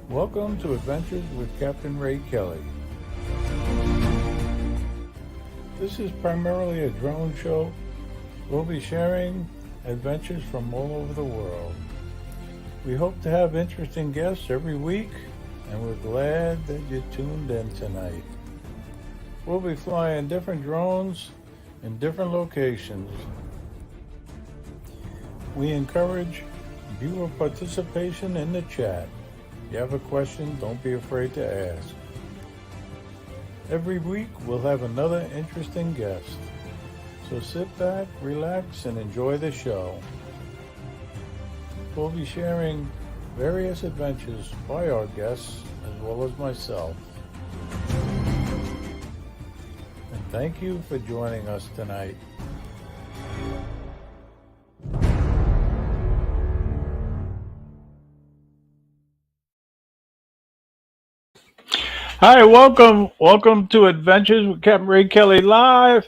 Welcome to Adventures with Captain Ray Kelly. This is primarily a drone show. We'll be sharing adventures from all over the world. We hope to have interesting guests every week, and we're glad that you tuned in tonight. We'll be flying different drones in different locations. We encourage viewer participation in the chat. If you have a question, don't be afraid to ask. Every week we'll have another interesting guest. So sit back, relax, and enjoy the show. We'll be sharing various adventures by our guests as well as myself. And thank you for joining us tonight. Hi, welcome to Adventures with Capt Ray Kelly Live.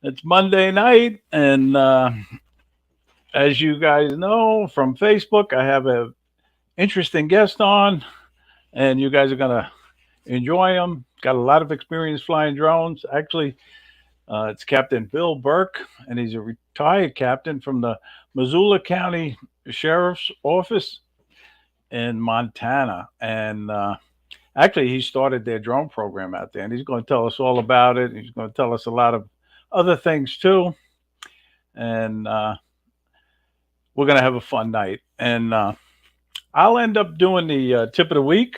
It's Monday night, and as you guys know from Facebook, I have an interesting guest on, and you guys are gonna enjoy him. Got a lot of experience flying drones. Actually, it's Captain Bill Burke, and he's a retired captain from the Missoula County Sheriff's Office in Montana, and actually, he started their drone program out there, and he's going to tell us all about it. He's going to tell us a lot of other things too, and we're going to have a fun night. And I'll end up doing the tip of the week,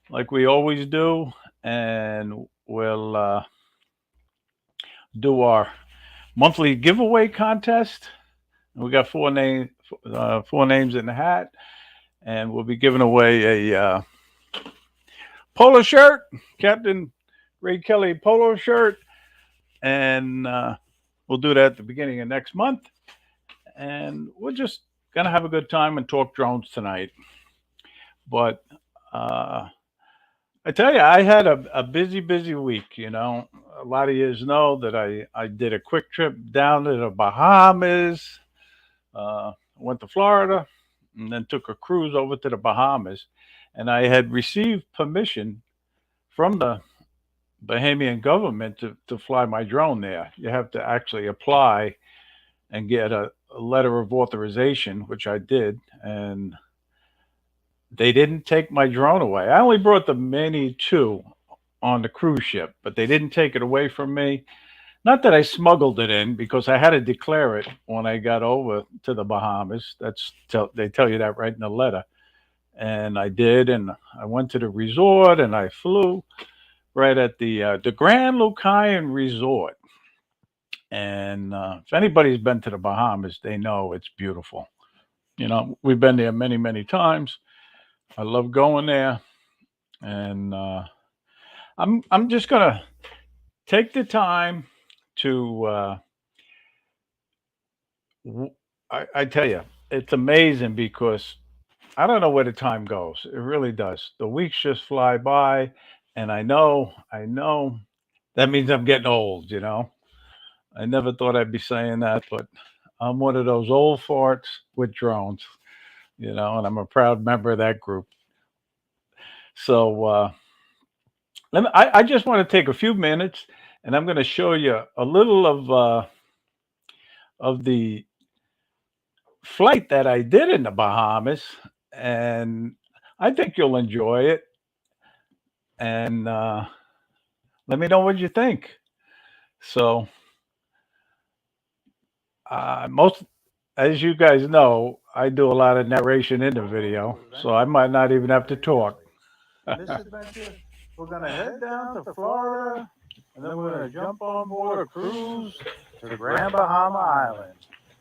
like we always do, and we'll do our monthly giveaway contest. We got four names in the hat, and we'll be giving away a polo shirt, Captain Ray Kelly polo shirt, and we'll do that at the beginning of next month. And we're just gonna have a good time and talk drones tonight. But I tell you, I had a busy week. You know, a lot of you know that I did a quick trip down to the Bahamas, went to Florida, and then took a cruise over to the Bahamas. And I had received permission from the Bahamian government to fly my drone there. You have to actually apply and get a letter of authorization, which I did, and they didn't take my drone away. I only brought the Mini 2 on the cruise ship, but they didn't take it away from me. Not that I smuggled it in, because I had to declare it when I got over to the Bahamas. They tell you that right in the letter. And I did, and I went to the resort, and I flew right at the Grand Lucayan Resort. And if anybody's been to the Bahamas, they know it's beautiful. You know, we've been there many times. I love going there, and I'm just gonna take the time to. I tell you, it's amazing because I don't know where the time goes. It really does. The weeks just fly by, and I know that means I'm getting old. You know, I never thought I'd be saying that, but I'm one of those old farts with drones. You know, and I'm a proud member of that group. So I just want to take a few minutes, and I'm going to show you a little of the flight that I did in the Bahamas, and I think you'll enjoy it. And let me know what you think. So, most, as you guys know, I do a lot of narration in the video, so I might not even have to talk. This adventure, we're gonna head down to Florida, and then we're gonna jump on board a cruise to the Grand Bahama Island,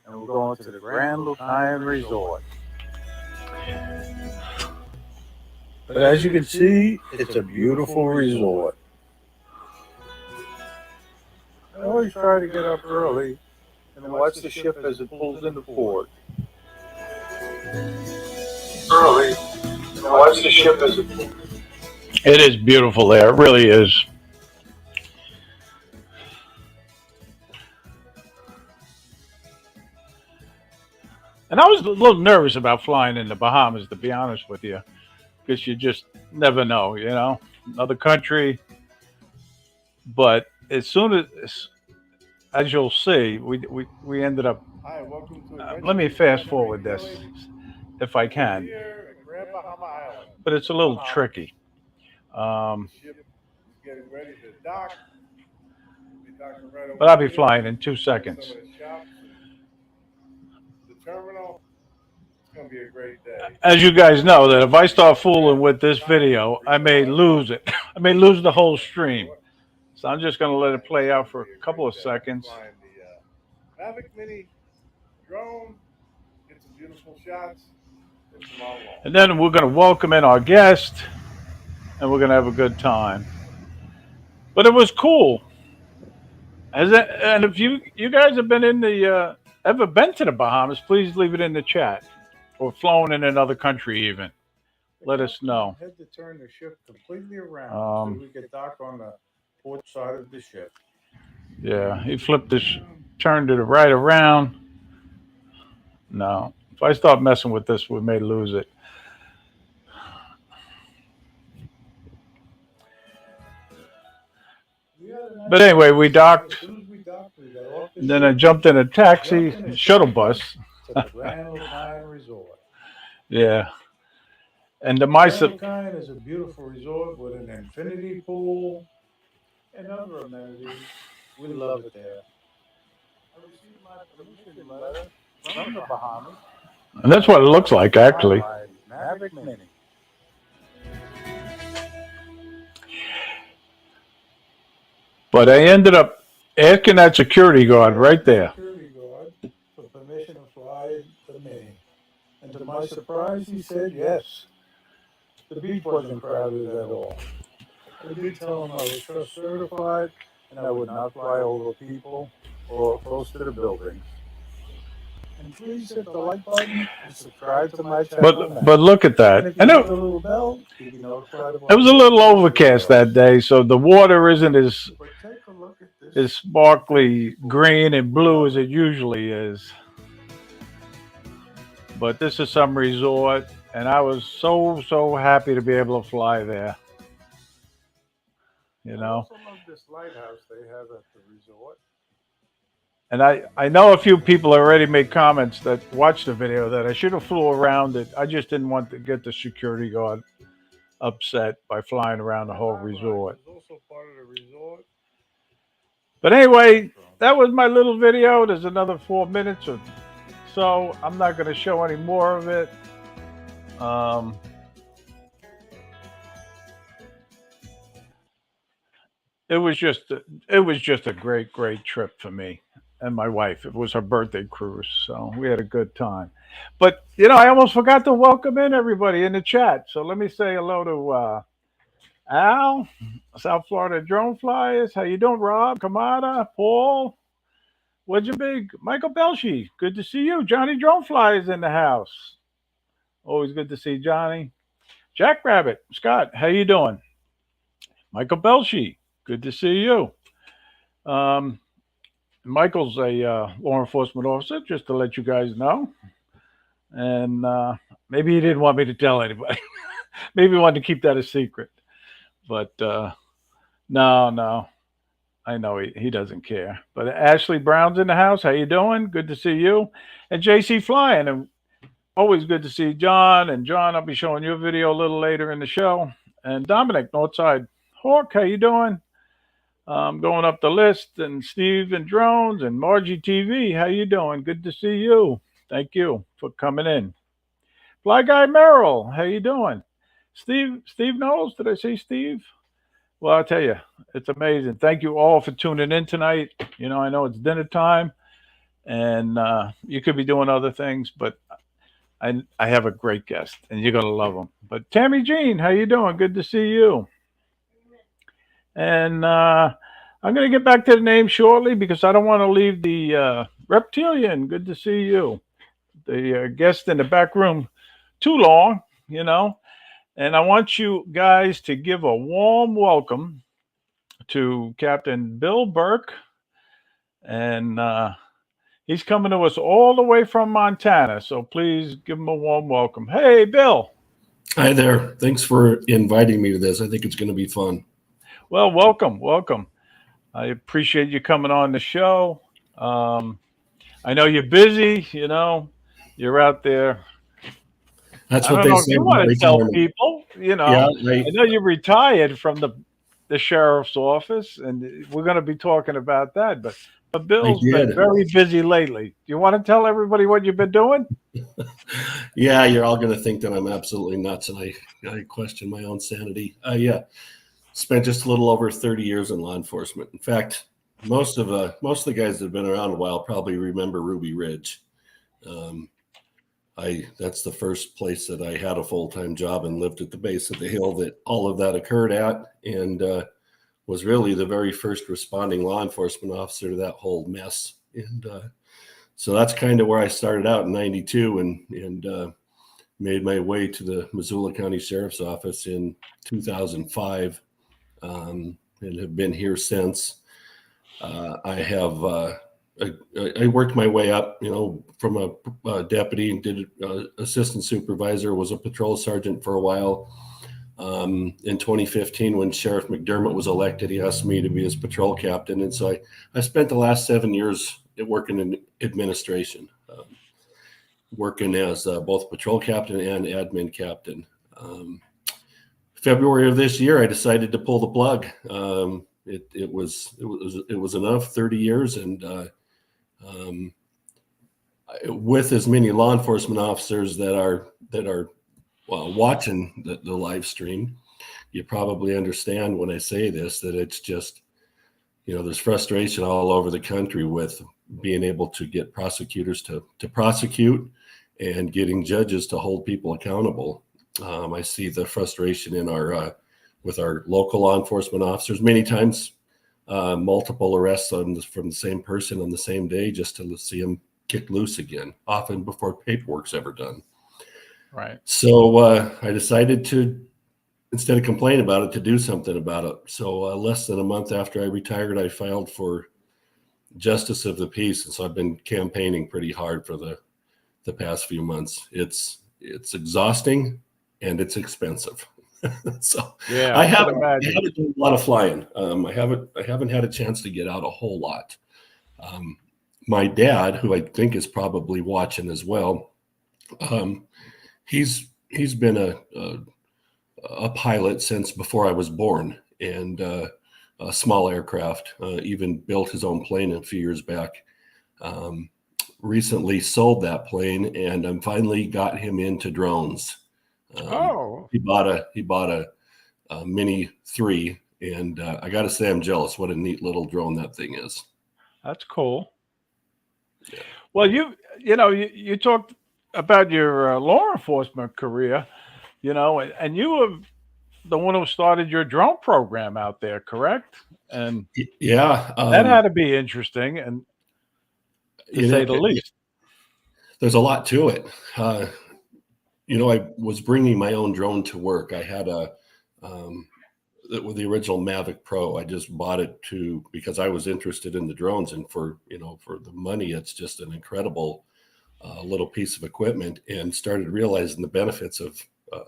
and we're going to the Grand Lucayan Resort. But as you can see, it's a beautiful resort. I always try to get up early and watch the ship as it pulls into port. Early and watch the ship as it pulls. It is beautiful there. It really is. And I was a little nervous about flying in the Bahamas, to be honest with you. because you just never know, another country. But as soon as you'll see, we ended up. Hi, welcome to Let me Adventures with fast Capt Ray forward this Kelly. if I We're can, here at Grand Bahama Island, but it's a the little Bahamas. tricky. The ship is getting ready to dock. We'll be docking right But over I'll be here. flying in 2 Show you some seconds. of the shops and the terminal. It's going to be a great day. As you guys know, that if I start We're fooling at with this Untitled video, I may Resort. lose it. I may lose the whole Untitled stream. Resort. So I'm just going to let it And it's play going out to for be a a couple great of day. We're seconds. flying the Mavic Mini drone. Get some beautiful shots. Get some on wall. And then we're going to welcome in our guest, and we're going to have a good time. But it was cool. And if you guys have been in the ever been to the Bahamas, please leave it in the chat, or flown in another country even. Let us know. Had to turn the ship completely around so we could dock on the port side of the ship. Yeah, he flipped this, turned it right around. No, if I start messing with this, we may lose it. But anyway, we docked. As soon as we docked, we got off the Then ship, I jumped in a taxi, jumped in a shuttle shuttle bus. to the Grand Line Resort. Yeah, and the Grand Line is a beautiful resort with an infinity pool and other amenities. We love it there. I received my permission letter from the Bahamas. and that's what it looks like actually. My Mavic Mini. But I ended up asking that security guard right there. Security guard for permission to fly the Mini. And to my surprise, he said yes. The beach wasn't crowded at all. I did tell him I was trust certified and I would not fly over people or close to the buildings. And please hit the like button and subscribe to my channel now. But look at that, And if and you hit the little bell, you'll be notified of it was a little overcast that day, so the water isn't as But take a look at this. sparkly green and blue as it usually is. But this is some resort, and I was so happy to be able to fly there. I also love this lighthouse they have at the resort. And I know a few people already made comments that watched the video that I should have flew around it. I just didn't want to get the security guard upset by flying around the whole resort. It's also part of the resort. But anyway, that was my little video. There's another 4 minutes or so. I'm not going to show any more of it. It was just a great trip for me and my wife. It was her birthday cruise, so we had a good time. But I almost forgot to welcome in everybody in the chat. So let me say hello to Al, South Florida Drone Flyers. How you doing, Rob? Kamada, Paul. What'd you big? Michael Belshi. Good to see you. Johnny Drone Flyers in the house. Always good to see Johnny. Jack Rabbit, Scott. How you doing? Michael Belshi. Good to see you. Michael's a law enforcement officer, just to let you guys know. And maybe he didn't want me to tell anybody. Maybe he wanted to keep that a secret. But no. I know he doesn't care. But Ashley Brown's in the house. How you doing? Good to see you. And JC Flying. And always good to see John. And John, I'll be showing you a video a little later in the show. And Dominic, Northside Hawk, how you doing? Going up the list, and Steve and Drones and Margie TV. How you doing? Good to see you. Thank you for coming in. Fly Guy Merrill, how you doing? Steve Knowles, did I say Steve? Well, I'll tell you, it's amazing. Thank you all for tuning in tonight. I know it's dinner time, and you could be doing other things, but I have a great guest, and you're gonna love him. But Tammy Jean, how you doing? Good to see you. And I'm going to get back to the name shortly because I don't want to leave the reptilian. Good to see you. The guest in the back room too long, And I want you guys to give a warm welcome to Captain Bill Burke. And he's coming to us all the way from Montana. So please give him a warm welcome. Hey, Bill. Hi there. Thanks for inviting me to this. I think it's going to be fun. Well, welcome. I appreciate you coming on the show. Um, I know you're busy. You're out there. That's I what don't they know if say you about want to tell retirement. people. Yeah, I know you retired from the sheriff's office, and we're going to be talking about that. But I Bill's been did. very busy lately. Do you want to tell everybody what you've been doing? Yeah, you're all going to think that I'm absolutely nuts, and I question my own sanity. Yeah, spent just a little over 30 years in law enforcement. In fact, most of the guys that have been around a while probably remember Ruby Ridge. Um, that's the first place that I had a full-time job and lived at the base of the hill that all of that occurred at, and was really the very first responding law enforcement officer to that whole mess. And so that's kind of where I started out in '92, and made my way to the Missoula County Sheriff's Office in 2005, and have been here since. I have I worked my way up, from a deputy and did assistant supervisor, was a patrol sergeant for a while. In 2015, when Sheriff McDermott was elected, he asked me to be his patrol captain. And so I spent the last 7 years working in administration, working as both patrol captain and admin captain. February of this year, I decided to pull the plug. It was enough, 30 years, and with as many law enforcement officers that are watching the live stream, you probably understand when I say this, that it's just, there's frustration all over the country with being able to get prosecutors to prosecute and getting judges to hold people accountable. I see the frustration in with our local law enforcement officers. Many times, multiple arrests from the same person on the same day, just to see them kicked loose again, often before paperwork's ever done. Right. So I decided to, instead of complaining about it, to do something about it. So less than a month after I retired, I filed for Justice of the Peace, and so I've been campaigning pretty hard for the past few months. It's exhausting and it's expensive. So Yeah, I I can haven't imagine. done a lot of flying. I haven't had a chance to get out a whole lot. My dad, who I think is probably watching as well, he's been a pilot since before I was born, and a small aircraft. Even built his own plane a few years back. Recently sold that plane, and I'm finally got him into drones. Oh, He bought a Mini 3, and I got to say I'm jealous. What a neat little drone that thing is. that's cool. Yeah. Well, you talked about your law enforcement career, and you were the one who started your drone program out there, correct? And Yeah. that had to be interesting, and to say the least. There's a lot to it. I was bringing my own drone to work. I had with the original Mavic Pro. I just bought it because I was interested in the drones, and for the money, it's just an incredible little piece of equipment, and started realizing the benefits of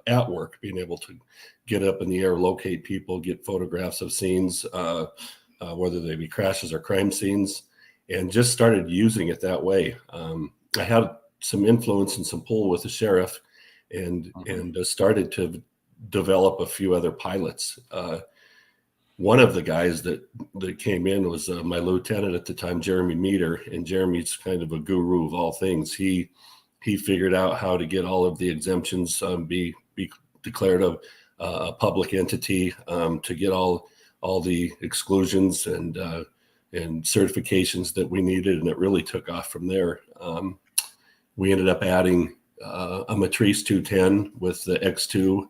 at work, being able to get up in the air, locate people, get photographs of scenes, whether they be crashes or crime scenes, and just started using it that way. I had some influence and some pull with the sheriff, and started to develop a few other pilots. One of the guys that came in was my lieutenant at the time, Jeremy Meter, and Jeremy's kind of a guru of all things. He figured out how to get all of the exemptions, be declared a public entity, to get all the exclusions and certifications that we needed, and it really took off from there. We ended up adding a Matrice 210 with the X2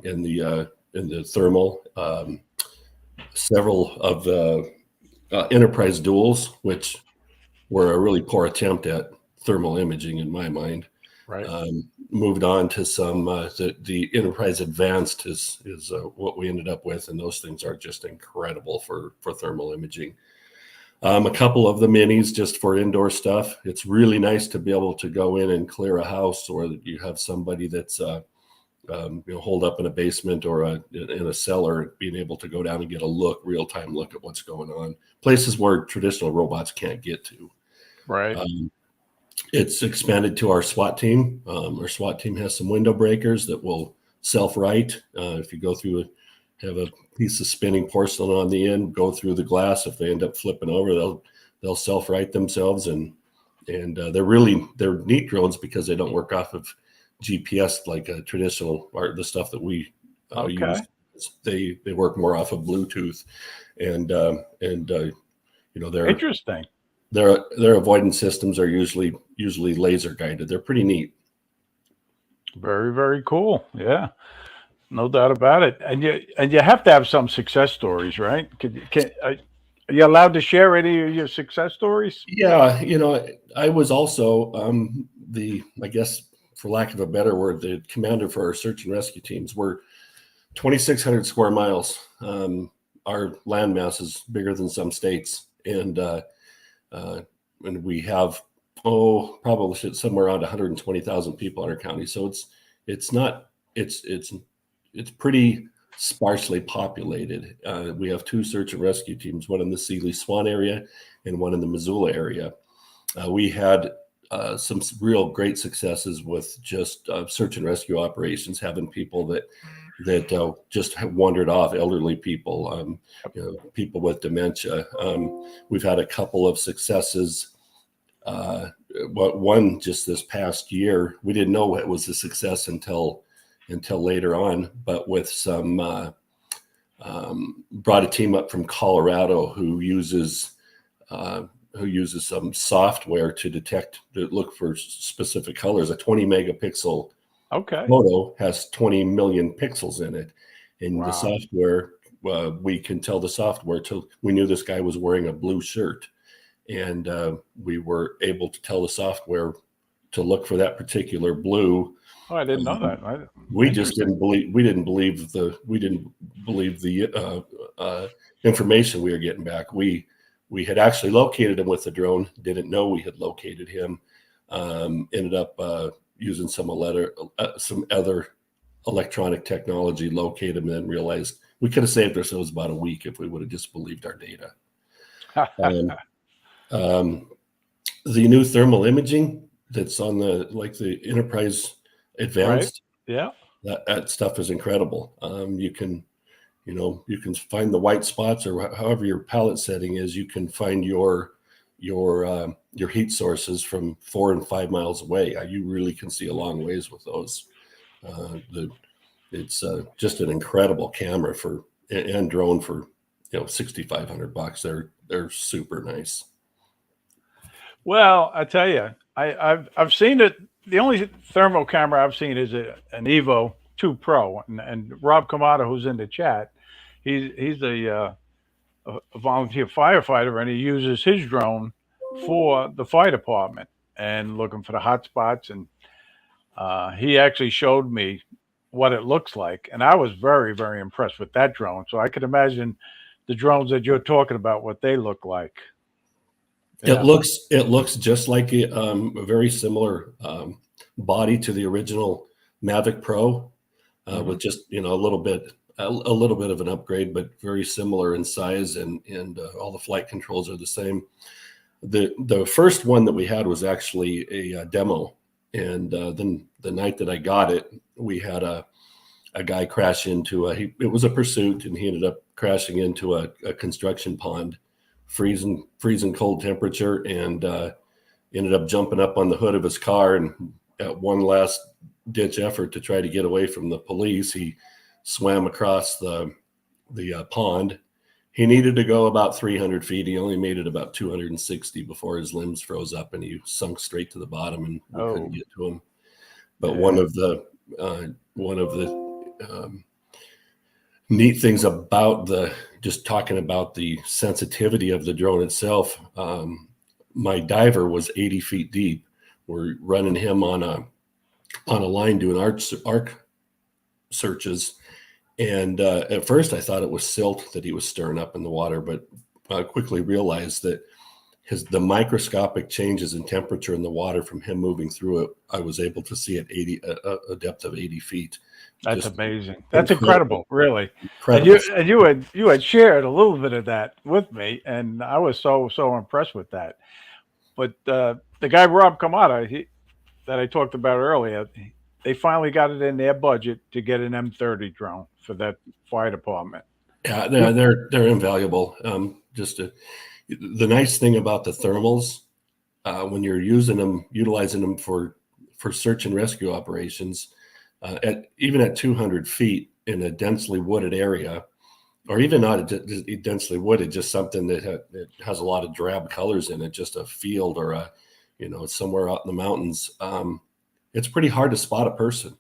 in the thermal, several of the Enterprise duals, which were a really poor attempt at thermal imaging in my mind. Right. Moved on to some the Enterprise Advanced is what we ended up with, and those things are just incredible for thermal imaging. A couple of the minis just for indoor stuff. It's really nice to be able to go in and clear a house, or that you have somebody that's holed up in a basement or in a cellar, being able to go down and get a real-time look at what's going on. Places where traditional robots can't get to. Right. It's expanded to our SWAT team. Our SWAT team has some window breakers that will self-right. If you go through have a piece of spinning porcelain on the end, go through the glass. If they end up flipping over, they'll self-right themselves, and they're neat drones because they don't work off of GPS like a traditional or the stuff that we use. They work more off of Bluetooth, and they're interesting. Their avoidance systems are usually laser guided. They're pretty neat. Very, very cool. Yeah. No doubt about it. And you have to have some success stories, right? Are you allowed to share any of your success stories? Yeah, I was also I guess for lack of a better word, the commander for our search and rescue teams. We're 2,600 square miles. Our landmass is bigger than some states, and we have probably somewhere around 120,000 people in our county. So it's pretty sparsely populated. We have 2 search and rescue teams, one in the Sealy Swan area and one in the Missoula area. We had some real great successes with just search and rescue operations, having people that just have wandered off, elderly people, people with dementia. We've had a couple of successes. One just this past year, we didn't know it was a success until later on, but with some brought a team up from Colorado who uses some software to look for specific colors. A 20 megapixel photo has 20 million pixels in it. And the software, we can tell the software we knew this guy was wearing a blue shirt. And we were able to tell the software to look for that particular blue. Oh, I didn't know that. We just didn't believe the information we were getting back. We had actually located him with the drone, didn't know we had located him, ended up using some other electronic technology, locate him, and then realized we could have saved ourselves about a week if we would have just believed our data. The new thermal imaging that's on the Enterprise Advanced, right. Yeah, that stuff is incredible. You can find the white spots, or however your palette setting is. You can find your heat sources from 4 and 5 miles away. You really can see a long ways with those. It's just an incredible camera and drone for $6,500. They're super nice. Well, I tell you, I've seen it. The only thermal camera I've seen is an Evo 2 Pro, and Rob Kamada, who's in the chat, he's a volunteer firefighter, and he uses his drone for the fire department and looking for the hot spots. And he actually showed me what it looks like, and I was very, very impressed with that drone. So I could imagine the drones that you're talking about, what they look like. Yeah. It looks just like a very similar body to the original Mavic Pro, with just a little bit of an upgrade, but very similar in size, and all the flight controls are the same. The first one that we had was actually a demo, and then the night that I got it, we had a guy crash into it was a pursuit, and he ended up crashing into a construction pond. Freezing cold temperature, and ended up jumping up on the hood of his car, and at one last ditch effort to try to get away from the police, he swam across the pond. He needed to go about 300 feet. He only made it about 260 before his limbs froze up and he sunk straight to the bottom, and we couldn't get to him. But one of the neat things about just talking about the sensitivity of the drone itself, my diver was 80 feet deep. We're running him on a line doing arc searches, and at first I thought it was silt that he was stirring up in the water, but I quickly realized that the microscopic changes in temperature in the water from him moving through it, I was able to see at a depth of 80 feet. That's Just amazing. That's incredible, really. And incredible. you had shared a little bit of that with me, and I was so impressed with that. But the guy Rob Kamada, that I talked about earlier, they finally got it in their budget to get an M30 drone for that fire department. Yeah, they're invaluable. The nice thing about the thermals, when you're utilizing them for search and rescue operations, even at 200 feet in a densely wooded area, or even not densely wooded, just something that has a lot of drab colors in it, just a field or somewhere out in the mountains, it's pretty hard to spot a person.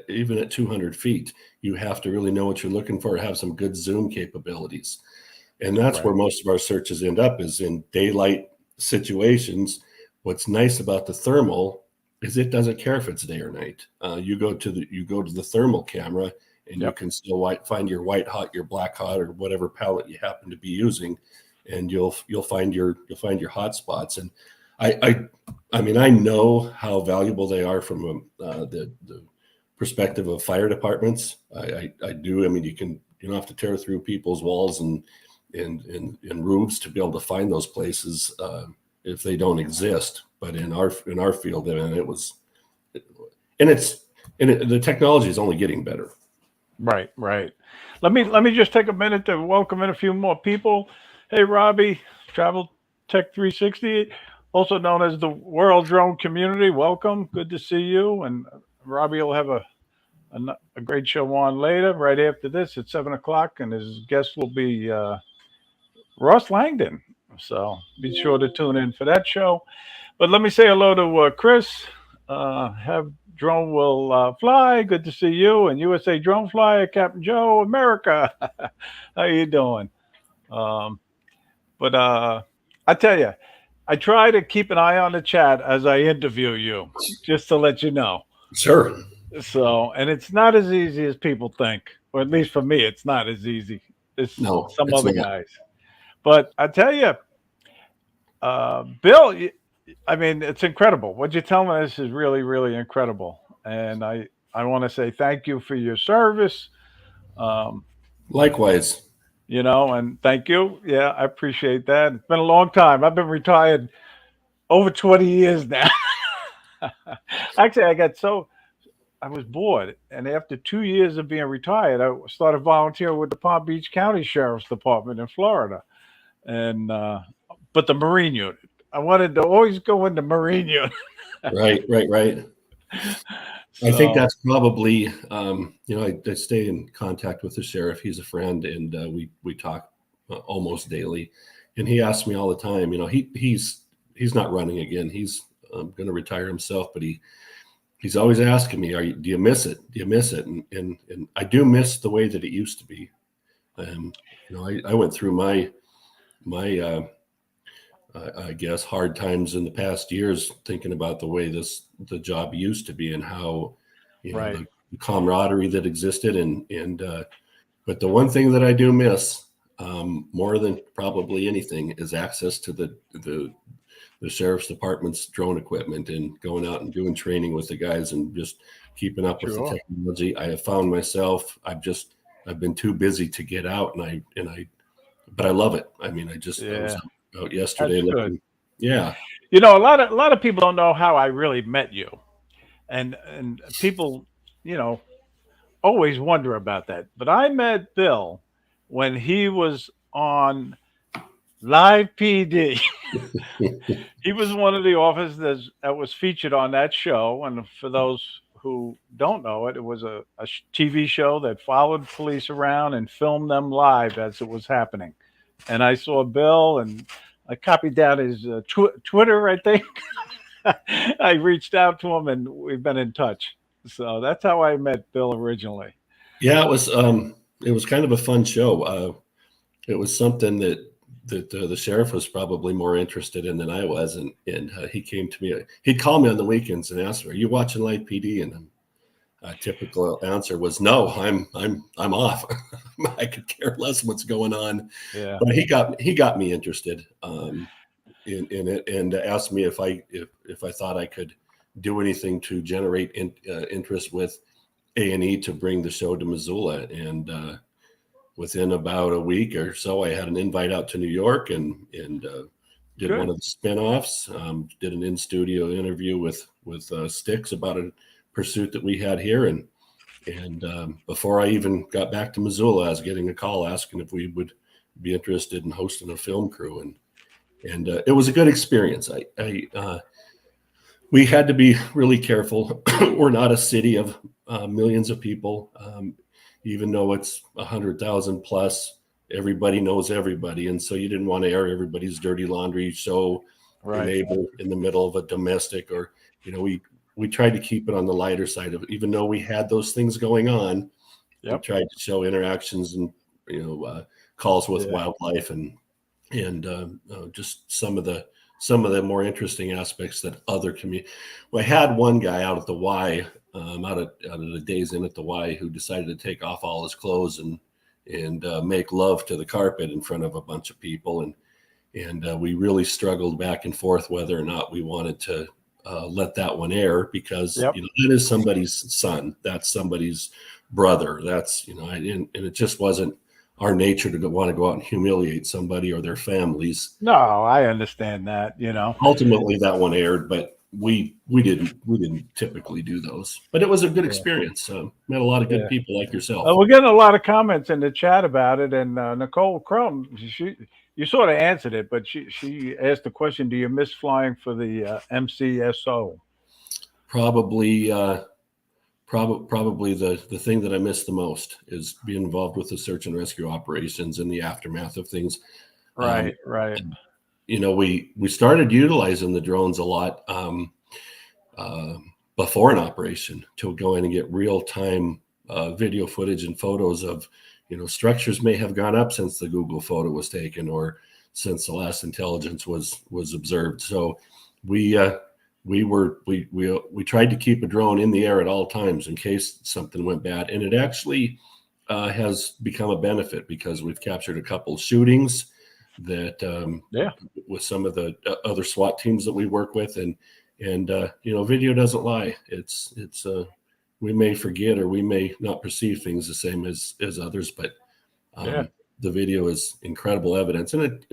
Even at 200 feet, you have to really know what you're looking for, have some good zoom capabilities. And that's Right. where most of our searches end up, is in daylight situations. What's nice about the thermal is it doesn't care if it's day or night. You go to the thermal camera, and you can still find your white hot, your black hot, or whatever palette you happen to be using, and you'll find your hot spots. And I mean, I know how valuable they are from the perspective of fire departments. I do. I mean, you don't have to tear through people's walls and roofs to be able to find those places if they don't exist. But in our field, I mean, the technology is only getting better. Right. Let me just take a minute to welcome in a few more people. Hey, Robbie, Travel Tech 360, also known as the World Drone Community. Welcome. Good to see you. And Robbie will have a great show on later, right after this at 7:00, and his guest will be Ross Langdon. So be sure to tune in for that show. But let me say hello to Chris. Have Drone Will Fly. Good to see you. And USA Drone Flyer, Captain Joe, America. How you doing? But I tell you, I try to keep an eye on the chat as I interview you, just to let you know. Sure. So, and it's not as easy as people think, or at least for me, it's not as easy as some other guys. But I tell you, Bill, I mean, it's incredible. What you're telling us is really, really incredible. And I want to say thank you for your service. Likewise. And thank you. Yeah, I appreciate that. It's been a long time. I've been retired over 20 years now. Actually, I was bored. And after 2 years of being retired, I started volunteering with the Palm Beach County Sheriff's Department in Florida. And, but the Marine unit. I wanted to always go in the Marine unit. Right. So, I think that's probably, I stay in contact with the sheriff. He's a friend, and we talk almost daily. And he asks me all the time, he's not running again. He's going to retire himself, but he's always asking me, do you miss it? Do you miss it? And I do miss the way that it used to be. I went through my I guess hard times in the past years, thinking about the way the job used to be and how the camaraderie that existed, but the one thing that I do miss more than probably anything is access to the sheriff's department's drone equipment and going out and doing training with the guys and just keeping up with the technology. I have found myself I've been too busy to get out, but I love it. I mean, I was out yesterday. Yeah. A lot of people don't know how I really met you. And people, always wonder about that. But I met Bill when he was on Live PD. He was one of the officers that was featured on that show. And for those who don't know it, it was a TV show that followed police around and filmed them live as it was happening. And I saw Bill, and I copied down his Twitter, I think. I reached out to him, and we've been in touch. So that's how I met Bill originally. Yeah, it was kind of a fun show. It was something that the sheriff was probably more interested in than I was, and he came to me. He'd call me on the weekends and ask me, "Are you watching Live PD?" And a typical answer was, "No, I'm off. I could care less what's going on." Yeah. But he got me interested. in it, and asked me if I thought I could do anything to generate interest with A&E to bring the show to Missoula. And within about a week or so, I had an invite out to New York and did Good. one of the spinoffs. Did an in-studio interview with Styx about a pursuit that we had here, and before I even got back to Missoula, I was getting a call asking if we would be interested in hosting a film crew, and it was a good experience. We had to be really careful. We're not a city of millions of people, even though it's 100,000 plus. Everybody knows everybody, and so you didn't want to air everybody's dirty laundry, show your neighbor in the middle of a domestic, or we tried to keep it on the lighter side of it. Even though we had those things going on, we tried to show interactions and calls with wildlife and just some of the more interesting aspects that other community. Well, I had one guy out at the Y, out of the Days Inn at the Y, who decided to take off all his clothes and make love to the carpet in front of a bunch of people, and we really struggled back and forth whether or not we wanted to let that one air, because that is somebody's son, that's somebody's brother, that's and it just wasn't our nature to want to go out and humiliate somebody or their families. No, I understand that. Ultimately, that one aired, but we didn't typically do those. But it was a good experience. Met a lot of good people like yourself. We're getting a lot of comments in the chat about it, and Nicole Crum, you sort of answered it, but she asked the question: do you miss flying for the Mcso? Probably the thing that I miss the most is being involved with the search and rescue operations and the aftermath of things. Right. We started utilizing the drones a lot before an operation to go in and get real-time video footage and photos of, structures may have gone up since the Google photo was taken or since the last intelligence was observed. So we tried to keep a drone in the air at all times in case something went bad, and it actually has become a benefit because we've captured a couple shootings that with some of the other SWAT teams that we work with, and video doesn't lie. It's we may forget or we may not perceive things the same as others, but the video is incredible evidence, and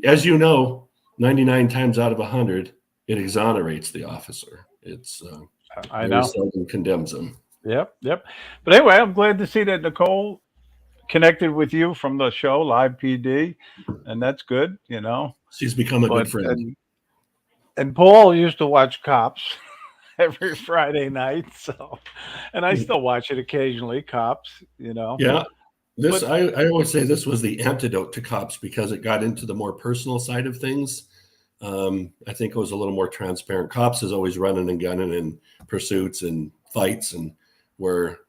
as 99 times out of 100 it exonerates the officer. It's I know, seldom condemns them. Yep. But anyway, I'm glad to see that Nicole connected with you from the show Live PD, and that's good. She's become a good friend. And Paul used to watch Cops every Friday night, and I still watch it occasionally. Cops, Yeah. I always say this was the antidote to Cops because it got into the more personal side of things. I think it was a little more transparent. Cops is always running and gunning and pursuits and fights, and where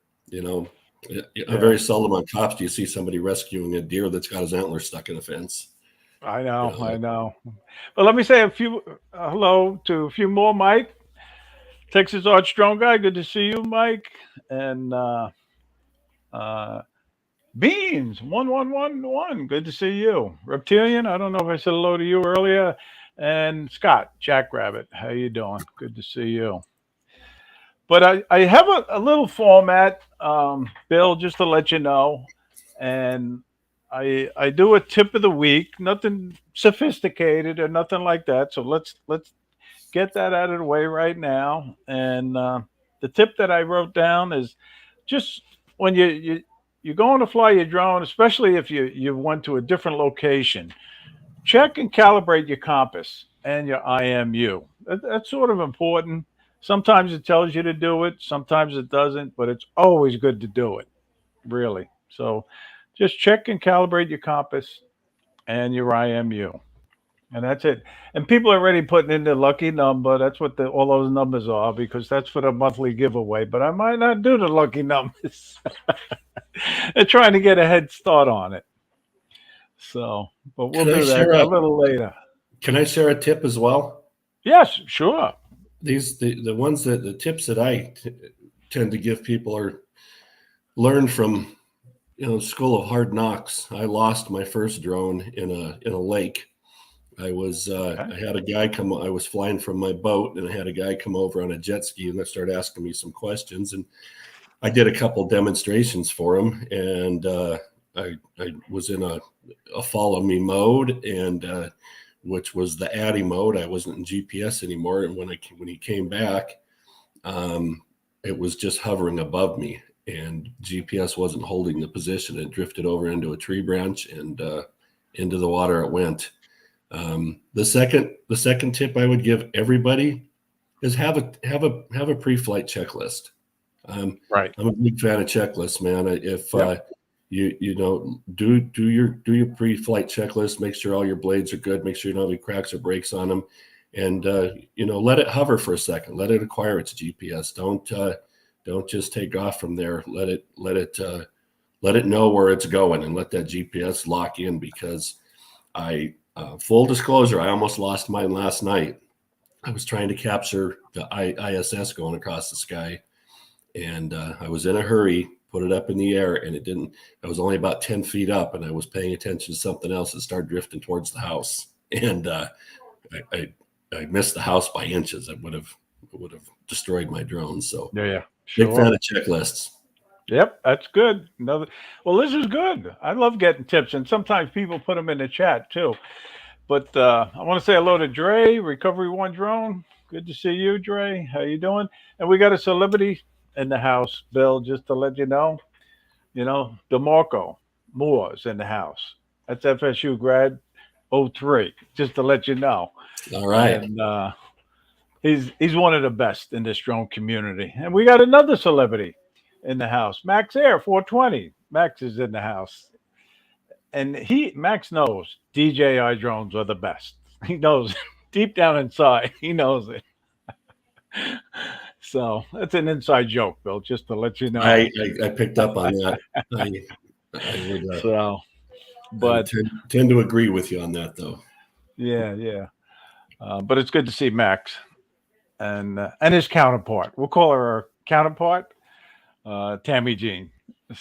very seldom on Cops do you see somebody rescuing a deer that's got his antler stuck in a fence. I know. But let me say a few hello to a few more. Mike, Texas Arch Drone Guy, good to see you, Mike. And Beans 1111, good to see you. Reptilian, I don't know if I said hello to you earlier. And Scott Jackrabbit, how you doing? Good to see you. But I have a little format, Bill, just to let you know, and I do a tip of the week, nothing sophisticated or nothing like that. So let's get that out of the way right now. And the tip that I wrote down is just when you're going to fly your drone, especially if you went to a different location, check and calibrate your compass and your IMU. That's sort of important. Sometimes it tells you to do it, sometimes it doesn't, but it's always good to do it, really. So just check and calibrate your compass and your IMU. And that's it. And people are already putting in the lucky number. That's what all those numbers are, because that's for the monthly giveaway. But I might not do the lucky numbers. They're trying to get a head start on it. So, but we'll do that a little later. Can I share a tip as well? Yes, sure. The tips that I tend to give people are learned from School of Hard Knocks. I lost my first drone in a lake, I had a guy come. I was flying from my boat, and I had a guy come over on a jet ski, and they started asking me some questions, and I did a couple demonstrations for him, and I was in a follow me mode, and which was the Addy mode. I wasn't in GPS anymore, and when he came back, it was just hovering above me, and GPS wasn't holding the position. It drifted over into a tree branch, and into the water it went. The second tip I would give everybody is have a pre-flight checklist. Right. I'm a big fan of checklists, man. If you know, do your pre-flight checklist, make sure all your blades are good, make sure you don't have any cracks or breaks on them, and you know, let it hover for a second, let it acquire its GPS. Don't just take off from there. Let it know where it's going, and let that GPS lock in, because full disclosure, I almost lost mine last night. I was trying to capture the ISS going across the sky, and I was in a hurry, put it up in the air, and it didn't. I was only about 10 feet up, and I was paying attention to something else and started drifting towards the house. And I missed the house by inches. It would have destroyed my drone. So Yeah, sure. Big fan of checklists. Yep, that's good. Well, this is good. I love getting tips, and sometimes people put them in the chat too. But I want to say hello to Dre, Recovery One Drone. Good to see you, Dre. How you doing? And we got a celebrity in the house, Bill, just to let you know. You know, DeMarco Moore's in the house. That's FSU grad 03, just to let you know. All right. And he's one of the best in this drone community. And we got another celebrity in the house, Max Air 420. Max is in the house. And Max knows DJI drones are the best. He knows deep down inside, he knows it. So that's an inside joke, Bill, just to let you know. I picked up on that. I would, so, but I would tend to agree with you on that, though. Yeah. But it's good to see Max and his counterpart. We'll call her our counterpart, Tammy Jean.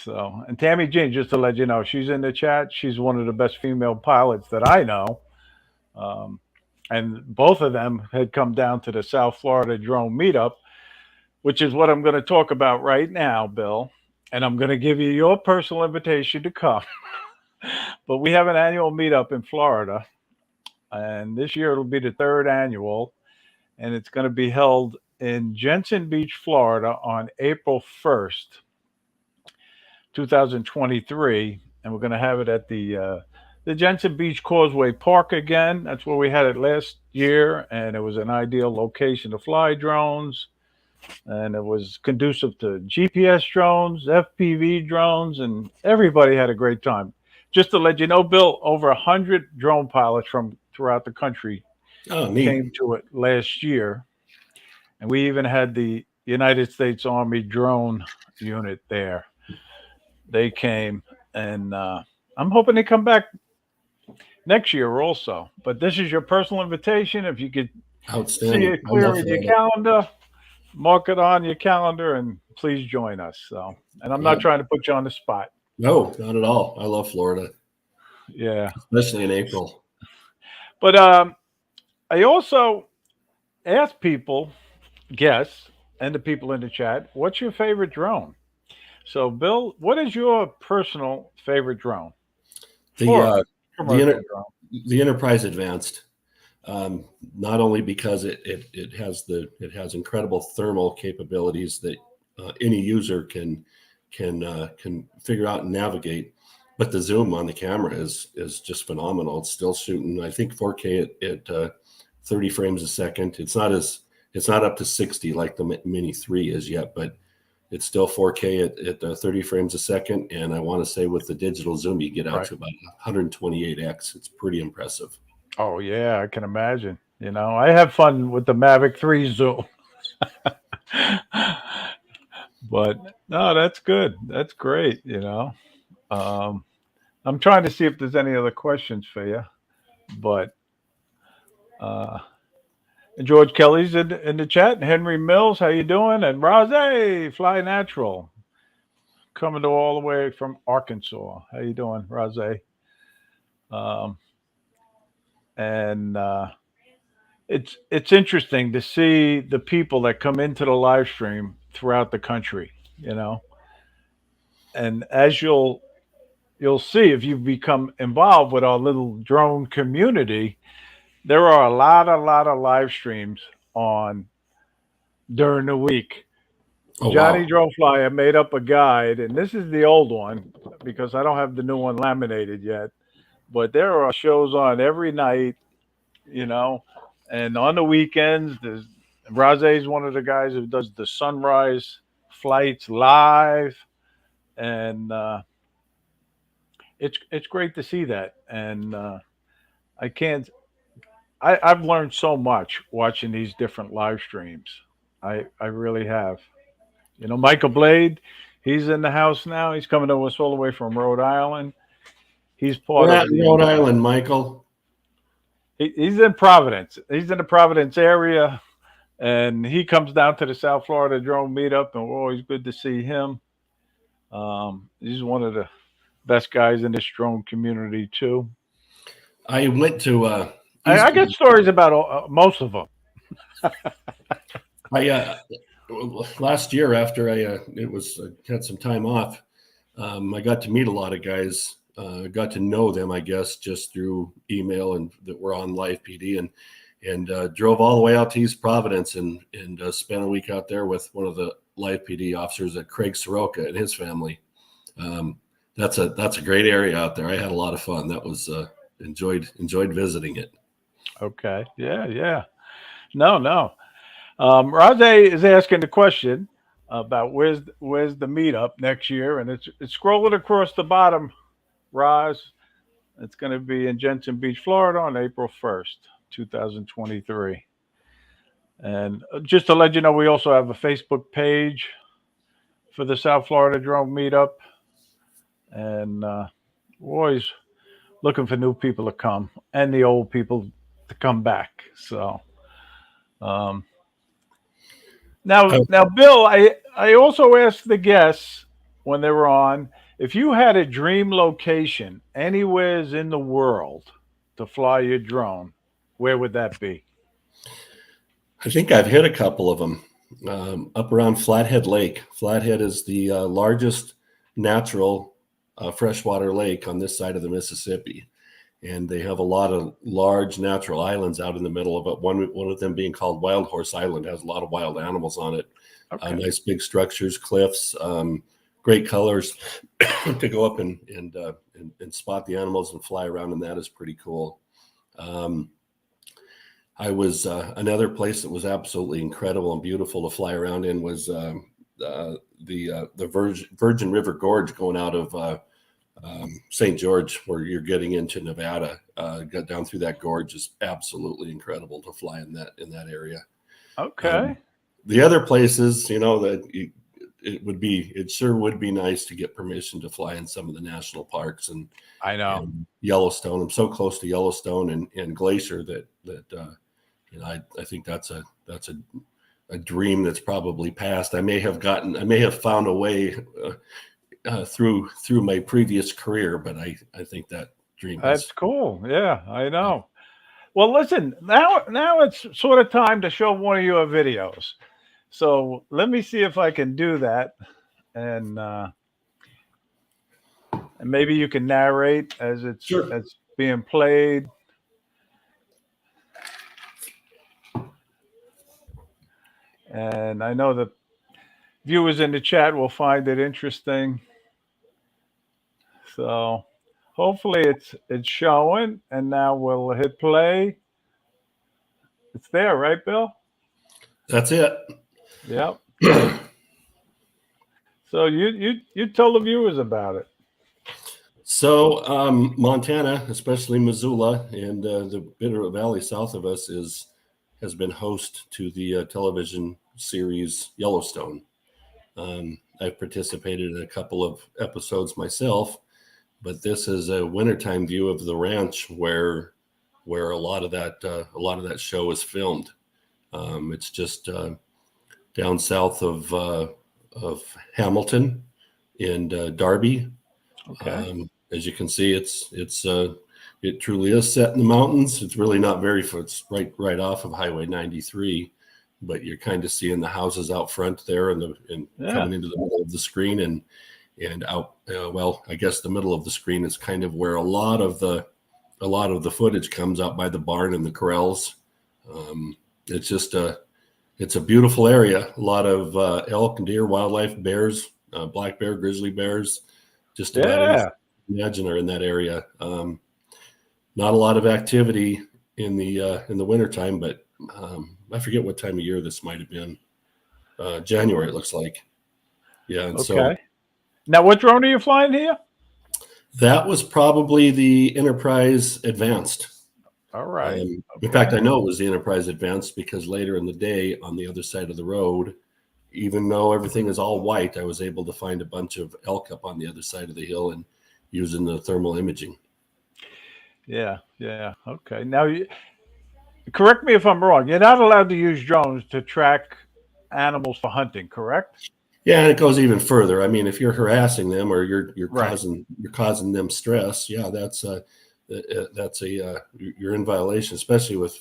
So, and Tammy Jean, just to let you know, she's in the chat. She's one of the best female pilots that I know. And both of them had come down to the South Florida drone meetup, which is what I'm going to talk about right now, Bill. And I'm going to give you your personal invitation to come. But we have an annual meetup in Florida. And this year it'll be the third annual. And it's going to be held in Jensen Beach, Florida on April 1st. 2023, and we're going to have it at the Jensen Beach Causeway Park again. That's where we had it last year, and it was an ideal location to fly drones, and it was conducive to GPS drones, FPV drones, and everybody had a great time. Just to let you know, Bill, over 100 drone pilots from throughout the country came to it last year, and we even had the United States Army drone unit there. They came, and I'm hoping they come back next year also. But this is your personal invitation. If you could see it clear in your calendar, mark it on your calendar, and please join us. So, and I'm not trying to put you on the spot. No, not at all. I love Florida. Yeah, especially in April. But I also ask people, guests, and the people in the chat, what's your favorite drone? So, Bill, what is your personal favorite drone? The Enterprise Advanced. Not only because it has incredible thermal capabilities that any user can figure out and navigate, but the zoom on the camera is just phenomenal. It's still shooting, I think, 4K at 30 frames a second. It's not up to 60 like the Mini 3 is yet, but it's still 4K at 30 frames a second. And I want to say with the digital zoom, you get out to about 128x. It's pretty impressive. Oh, yeah, I can imagine. You know, I have fun with the Mavic 3 zoom. But no, that's good. That's great. You know, I'm trying to see if there's any other questions for you. But George Kelly's in the chat. Henry Mills, how you doing? And Rose, Fly Natural, coming to all the way from Arkansas. How you doing, Rose? and it's interesting to see the people that come into the live stream throughout the country, you know. And as you'll see if you become involved with our little drone community, there are a lot of live streams on during the week. Oh Johnny wow. Drone Flyer made up a guide, and this is the old one because I don't have the new one laminated yet. But there are shows on every night, you know, and on the weekends. There's Raze is one of the guys who does the sunrise flights live, and it's great to see that. And I can't. I've learned so much watching these different live streams. I really have. You know, Michael Blade, he's in the house now. He's coming to us all the way from Rhode Island. He's part We're of at the. Rhode Island, Michael. He's in Providence. He's in the Providence area, and he comes down to the South Florida Drone Meetup, and we're always good to see him. He's one of the best guys in this drone community too. I went to I get stories about most of them. I last year after I had some time off, I got to meet a lot of guys. Got to know them, I guess, just through email and that were on Live PD, and drove all the way out to East Providence and spent a week out there with one of the Live PD officers, Craig Soroka, and his family. That's a great area out there. I had a lot of fun. That was enjoyed visiting it. Okay. Yeah. No. Raze is asking the question about where's the meetup next year, and it's scrolling across the bottom. Roz, it's going to be in Jensen Beach, Florida, on April 1st, 2023. And just to let you know, we also have a Facebook page for the South Florida Drone Meetup, and we're always looking for new people to come and the old people to come back. So. Now, Bill, I also asked the guests when they were on if you had a dream location anywhere in the world to fly your drone, where would that be? I think I've hit a couple of them up around Flathead Lake. Flathead is the largest natural freshwater lake on this side of the Mississippi. And they have a lot of large natural islands out in the middle of it. One of them being called Wild Horse Island has a lot of wild animals on it. Okay. Nice big structures, cliffs, great colors to go up and spot the animals and fly around, and that is pretty cool. I was another place that was absolutely incredible and beautiful to fly around in was the Virgin River Gorge going out of St. George, where you're getting into Nevada. Got down through that gorge is absolutely incredible to fly in that area. Okay. The other places, that it sure would be nice to get permission to fly in some of the national parks and I know and Yellowstone. I'm so close to Yellowstone and Glacier that I think that's a dream that's probably past. I may have found a way through my previous career, but I think that dream. That's cool. Yeah, I know. Well, listen, now it's sort of time to show one of your videos. So let me see if I can do that, and maybe you can narrate as it's being played. And I know the viewers in the chat will find it interesting. So hopefully it's showing, and now we'll hit play. It's there, right, Bill? That's it. Yep. So you tell the viewers about it. So Montana, especially Missoula and the Bitterroot Valley south of us, has been host to the television series Yellowstone. I've participated in a couple of episodes myself, but this is a wintertime view of the ranch where a lot of that show is filmed. It's just down south of Hamilton and Darby. Okay. As you can see, it's it truly is set in the mountains. It's really not very far. It's right off of Highway 93, but you're kind of seeing the houses out front there and coming into the middle of the screen and out. Well, I guess the middle of the screen is kind of where a lot of the footage comes out by the barn and the corrals. It's a beautiful area. A lot of elk and deer, wildlife, bears, black bear, grizzly bears, just about anything you imagine are in that area. Not a lot of activity in the wintertime, but I forget what time of year this might have been. January, it looks like. Yeah. And so now, what drone are you flying here? that was probably the Enterprise Advanced. All right. In fact, I know it was the Enterprise Advanced because later in the day on the other side of the road, even though everything is all white, I was able to find a bunch of elk up on the other side of the hill and using the thermal imaging. Yeah. Okay. Now, correct me if I'm wrong. You're not allowed to use drones to track animals for hunting, correct? Yeah, and it goes even further. I mean, if you're harassing them or you're Right. causing them stress, yeah, you're in violation, especially with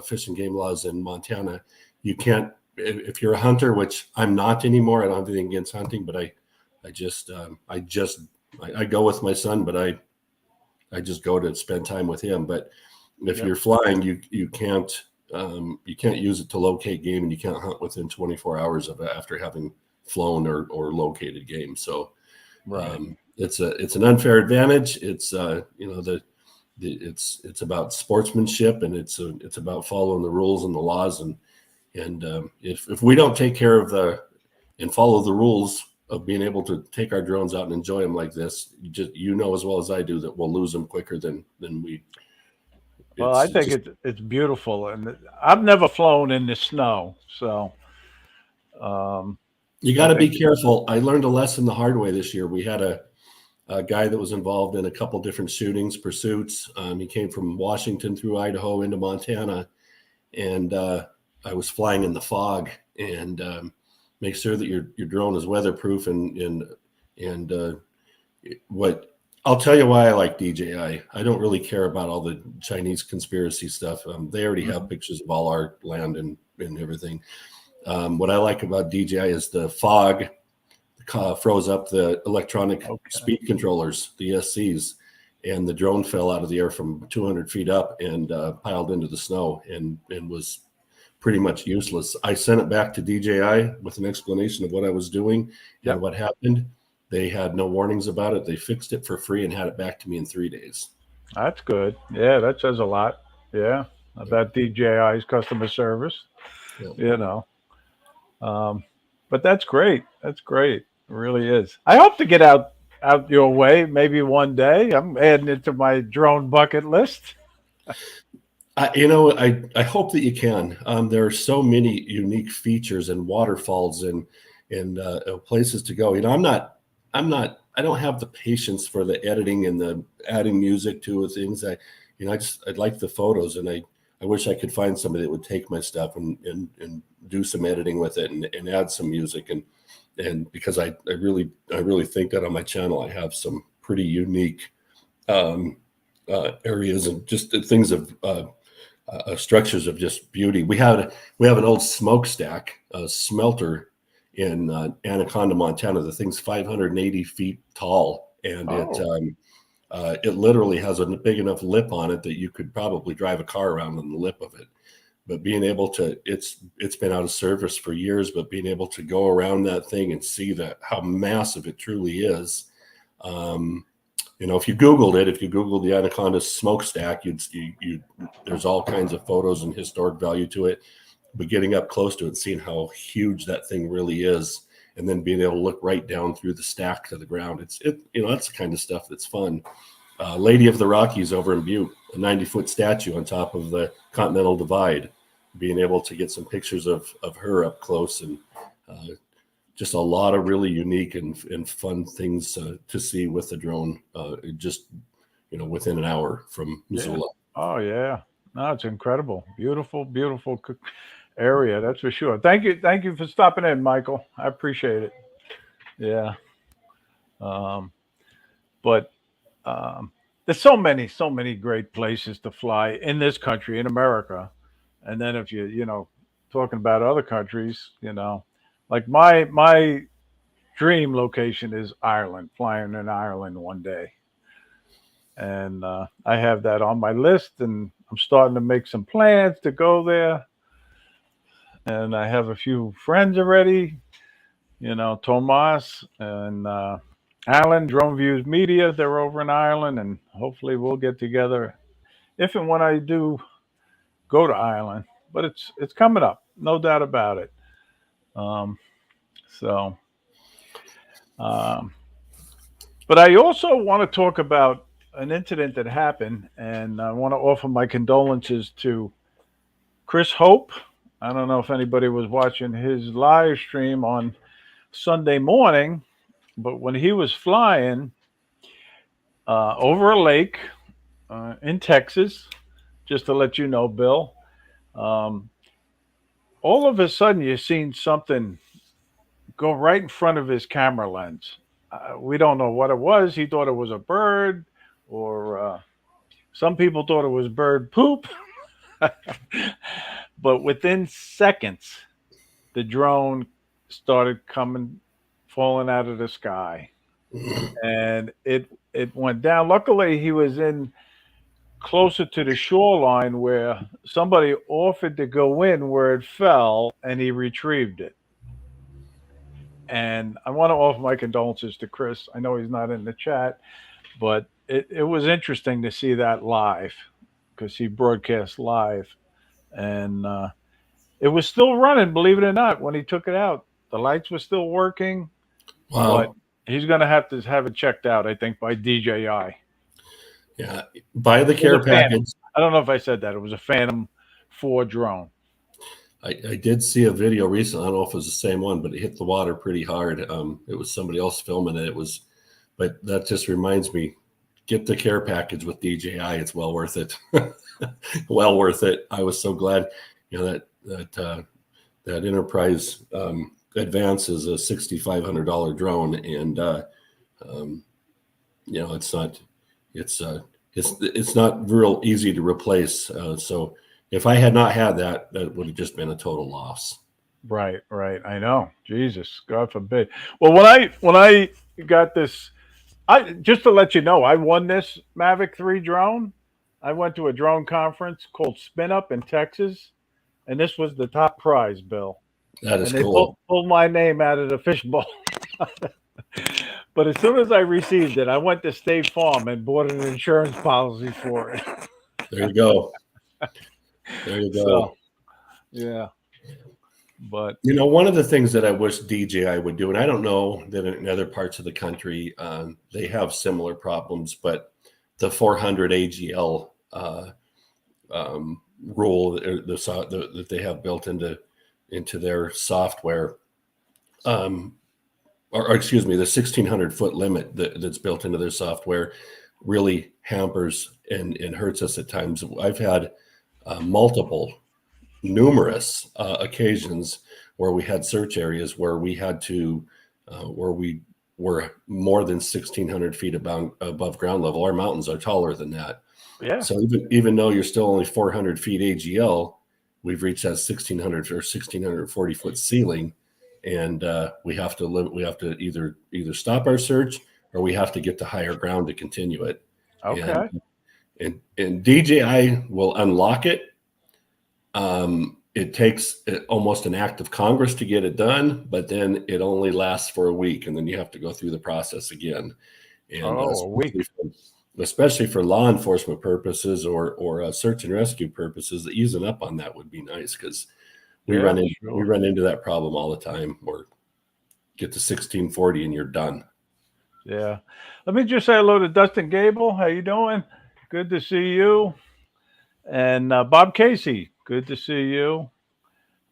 fish and game laws in Montana. You can't, if you're a hunter, which I'm not anymore. I don't have anything against hunting, but I go with my son, but I just go to spend time with him. But if you're flying, you can't use it to locate game, and you can't hunt within 24 hours of after having flown or located game. So it's an unfair advantage. It's it's about sportsmanship, and it's about following the rules and the laws. And if we don't take care of and follow the rules of being able to take our drones out and enjoy them like this, you know as well as I do that we'll lose them quicker than we. Well, I think it's beautiful, and I've never flown in the snow, so you got to be careful. I learned a lesson the hard way this year. We had a guy that was involved in a couple different pursuits. He came from Washington through Idaho into Montana, and I was flying in the fog, and make sure that your drone is weatherproof and what. I'll tell you why I like DJI. I don't really care about all the Chinese conspiracy stuff. They already have pictures of all our land and everything. What I like about DJI is the fog froze up the electronic speed controllers, the SCs, and the drone fell out of the air from 200 feet up and piled into the snow and was pretty much useless. I sent it back to DJI with an explanation of what I was doing and what happened. They had no warnings about it. They fixed it for free and had it back to me in 3 days. That's good. Yeah, that says a lot. Yeah, about DJI's customer service. Yeah. But that's great. That's great. It really is. I hope to get out your way maybe one day. I'm adding it to my drone bucket list. I hope that you can. There are so many unique features and waterfalls and places to go. I don't have the patience for the editing and the adding music to things. I'd like the photos, and I wish I could find somebody that would take my stuff and do some editing with it and add some music and because I really think that on my channel I have some pretty unique areas and just things of structures of just beauty. We have an old smokestack, a smelter in Anaconda, Montana. The thing's 580 feet tall, and it literally has a big enough lip on it that you could probably drive a car around on the lip of it. But being able to, it's been out of service for years, but being able to go around that thing and see how massive it truly is. If you Googled the Anaconda smokestack, there's all kinds of photos and historic value to it. But getting up close to it, seeing how huge that thing really is, and then being able to look right down through the stack to the ground, that's the kind of stuff that's fun. Lady of the Rockies over in Butte, a 90-foot statue on top of the Continental Divide. Being able to get some pictures of her up close and just a lot of really unique and fun things to see with the drone. Within an hour from Missoula. Yeah. Oh yeah, no, it's incredible, beautiful area. That's for sure. Thank you for stopping in, Michael. I appreciate it. Yeah. But there's so many great places to fly in this country, in America. And then if you talking about other countries, like my dream location is Ireland, flying in Ireland one day. And I have that on my list, and I'm starting to make some plans to go there. And I have a few friends already, Tomas and Alan, Drone Views Media. They're over in Ireland, and hopefully we'll get together if and when I do go to Ireland. But it's coming up, no doubt about it. Um, so, um, but I also want to talk about an incident that happened, and I want to offer my condolences to Chris Hope. I don't know if anybody was watching his live stream on Sunday morning, but when he was flying over a lake in Texas, just to let you know, Bill, um, all of a sudden you seen something go right in front of his camera lens. We don't know what it was. He thought it was a bird, or some people thought it was bird poop. But within seconds, the drone started coming, falling out of the sky, and it went down. Luckily, he was in closer to the shoreline where somebody offered to go in where it fell, and he retrieved it. And I want to offer my condolences to Chris. I know he's not in the chat, but it was interesting to see that live because he broadcast live, and it was still running, believe it or not, when he took it out. The lights were still working, but Wow. he's going to have it checked out, I think, by DJI. Yeah. Buy the It was care a Phantom. package. I don't know if I said that. It was a Phantom 4 drone. I did see a video recently. I don't know if it was the same one, but it hit the water pretty hard. It was somebody else filming it. But that just reminds me, get the care package with DJI. It's well worth it. Well worth it. I was so glad, that Enterprise Advance is a $6,500 drone, and it's not real easy to replace. So if I had not had that, that would have just been a total loss. Right. I know. Jesus, God forbid. Well, when I got this, I just to let you know, I won this Mavic 3 drone. I went to a drone conference called Spin Up in Texas, and this was the top prize, Bill. That is And they cool. pulled my name out of the fishbowl. But as soon as I received it, I went to State Farm and bought an insurance policy for it. There you go. There you go. So, yeah. But One of the things that I wish DJI would do, and I don't know that in other parts of the country they have similar problems, but the 400 AGL rule that they have built into their software, or excuse me, the 1,600 foot limit that's built into their software really hampers and hurts us at times. I've had numerous occasions where we had search areas where we had to, where we were more than 1,600 feet above ground level. Our mountains are taller than that. yeah. So even though you're still only 400 feet AGL, we've reached that 1,600 or 1,640 foot ceiling, and we have to either stop our search or we have to get to higher ground to continue it. Okay. And DJI will unlock it. It takes almost an act of Congress to get it done, but then it only lasts for a week, and then you have to go through the process again. And a week. especially for law enforcement purposes or search and rescue purposes, easing up on that would be nice, because we run into that problem all the time. Or get to 1640 and you're done. Yeah. Let me just say hello to Dustin Gable. How you doing? Good to see you. And Bob Casey, good to see you.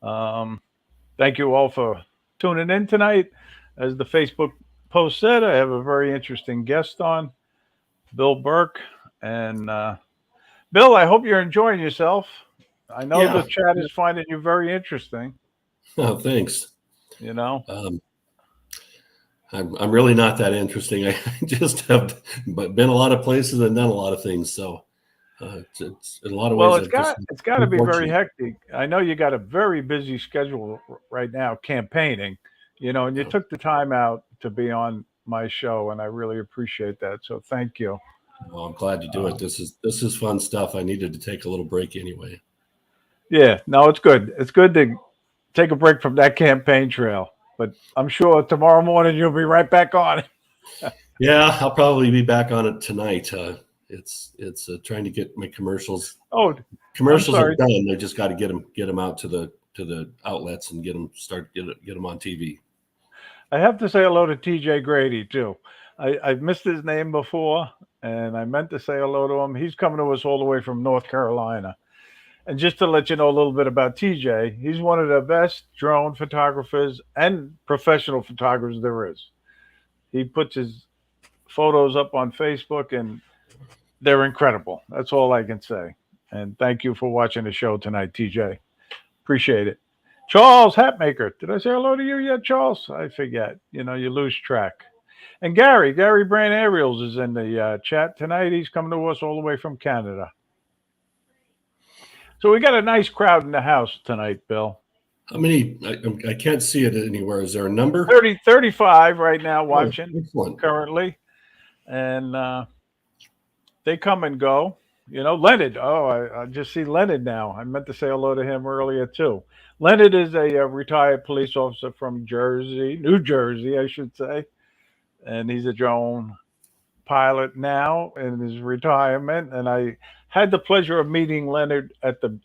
Thank you all for tuning in tonight. As the Facebook post said, I have a very interesting guest on, Bill Burke. And Bill, I hope you're enjoying yourself. I know the chat is finding you very interesting. Oh, thanks. I'm really not that interesting. I just have been a lot of places and done a lot of things. So it's in a lot of Well, ways it's I've just got to been be very fortunate. hectic. I know you got a very busy schedule right now campaigning, and you Yeah. took the time out to be on my show, and I really appreciate that. So thank you. Well, I'm glad you do it. Um, This is fun stuff. I needed to take a little break anyway. yeah, no, it's good. It's good to take a break from that campaign trail, but I'm sure tomorrow morning you'll be right back on it. Yeah, I'll probably be back on it tonight. It's trying to get my commercials. Oh, I'm Commercials are sorry. done. They just got to get them out to the outlets and get them on TV. I have to say hello to TJ Grady too. I've missed his name before, and I meant to say hello to him. He's coming to us all the way from North Carolina. And just to let you know a little bit about TJ, he's one of the best drone photographers and professional photographers there is. He puts his photos up on Facebook, and they're incredible. That's all I can say. And thank you for watching the show tonight, TJ. Appreciate it. Charles Hatmaker. Did I say hello to you yet, Charles? I forget. You lose track. And Gary Brand Aerials is in the chat tonight. He's coming to us all the way from Canada. So we got a nice crowd in the house tonight, Bill. How many? I can't see it anywhere. Is there a number? 35 right now watching Excellent. currently. And they come and go. Leonard. Oh, I just see Leonard now. I meant to say hello to him earlier, too. Leonard is a retired police officer from New Jersey, I should say. And he's a drone pilot now in his retirement. And I had the pleasure of meeting Leonard at the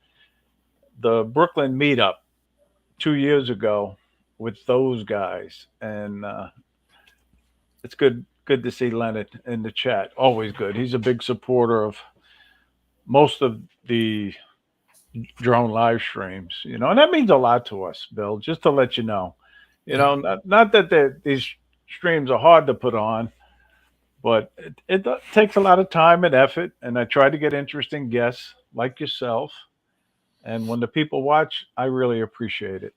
Brooklyn Meetup 2 years ago with those guys. And it's good to see Leonard in the chat. Always good. He's a big supporter of most of the drone live streams, and that means a lot to us, Bill, just to let you know. Not that these streams are hard to put on, but it takes a lot of time and effort, and I try to get interesting guests like yourself. And when the people watch, I really appreciate it.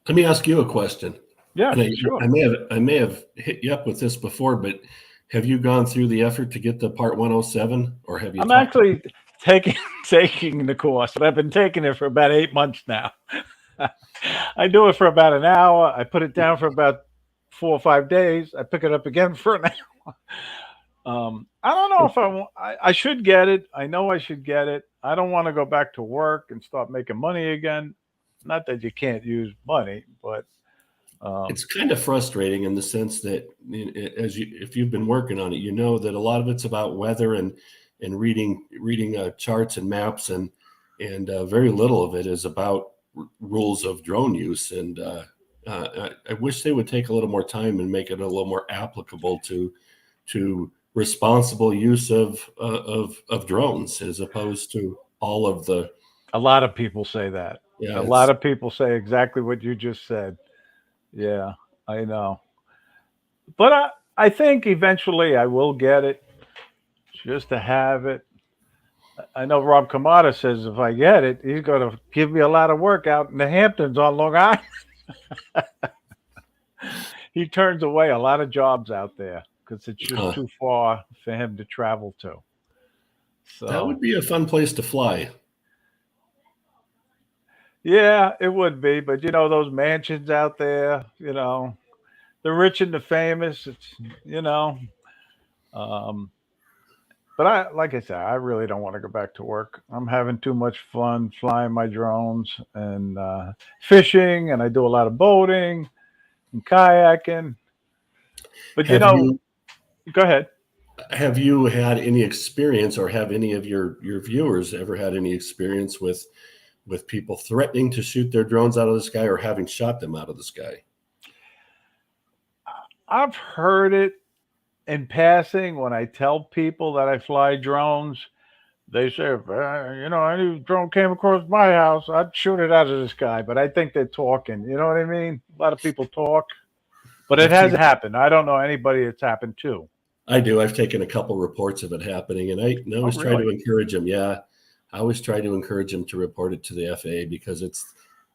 Let me ask you a question. Yeah, And sure. I may have hit you up with this before, but have you gone through the effort to get the Part 107, or have you? I'm actually taking the course, but I've been taking it for about 8 months now. I do it for about an hour. I put it down for about 4 or 5 days. I pick it up again for an hour. I don't know if I want. I should get it. I know I should get it. I don't want to go back to work and start making money again. Not that you can't use money, but it's kind of frustrating in the sense that if you've been working on it, you know that a lot of it's about weather and reading charts and maps, and very little of it is about rules of drone use. And I wish they would take a little more time and make it a little more applicable to responsible use of drones, as opposed to all of the. A lot of people say that. Yeah, a lot of people say exactly what you just said. Yeah, I know. But I think eventually I will get it, just to have it. I know Rob Kamada says if I get it, he's going to give me a lot of work out in the Hamptons on Long Island. He turns away a lot of jobs out there because it's just too far for him to travel to. So that would be a fun place to fly. Yeah, it would be, but those mansions out there, the rich and the famous. It's but like I said, I really don't want to go back to work. I'm having too much fun flying my drones and fishing, and I do a lot of boating and kayaking. But go ahead. Have you had any experience, or have any of your viewers ever had any experience with people threatening to shoot their drones out of the sky, or having shot them out of the sky? I've heard it in passing when I tell people that I fly drones. They say, any drone came across my house, I'd shoot it out of the sky. But I think they're talking. You know what I mean? A lot of people talk. But it hasn't happened. I don't know anybody it's happened to. I do. I've taken a couple reports of it happening, and I always try to encourage them. Yeah, I always try to encourage them to report it to the FAA, because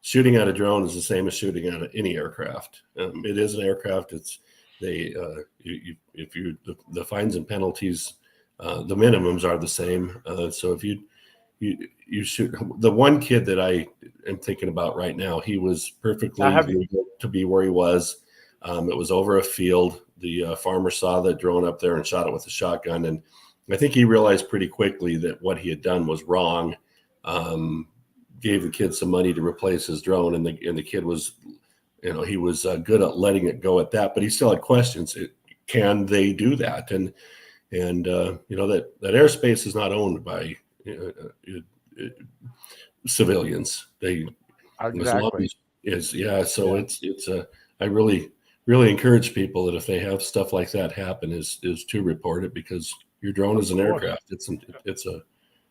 shooting out a drone is the same as shooting out of any aircraft. It is an aircraft. They if you the fines and penalties, the minimums are the same. So if you shoot the one kid that I am thinking about right now, he was perfectly legal to be where he was. It was over a field. The farmer saw the drone up there and shot it with a shotgun, and I think he realized pretty quickly that what he had done was wrong. Gave the kid some money to replace his drone, and the kid was, he was good at letting it go at that, but he still had questions. Can they do that? And that airspace is not owned by civilians. They Exactly. So I really encourage people that if they have stuff like that happen is to report it, because your drone is an aircraft.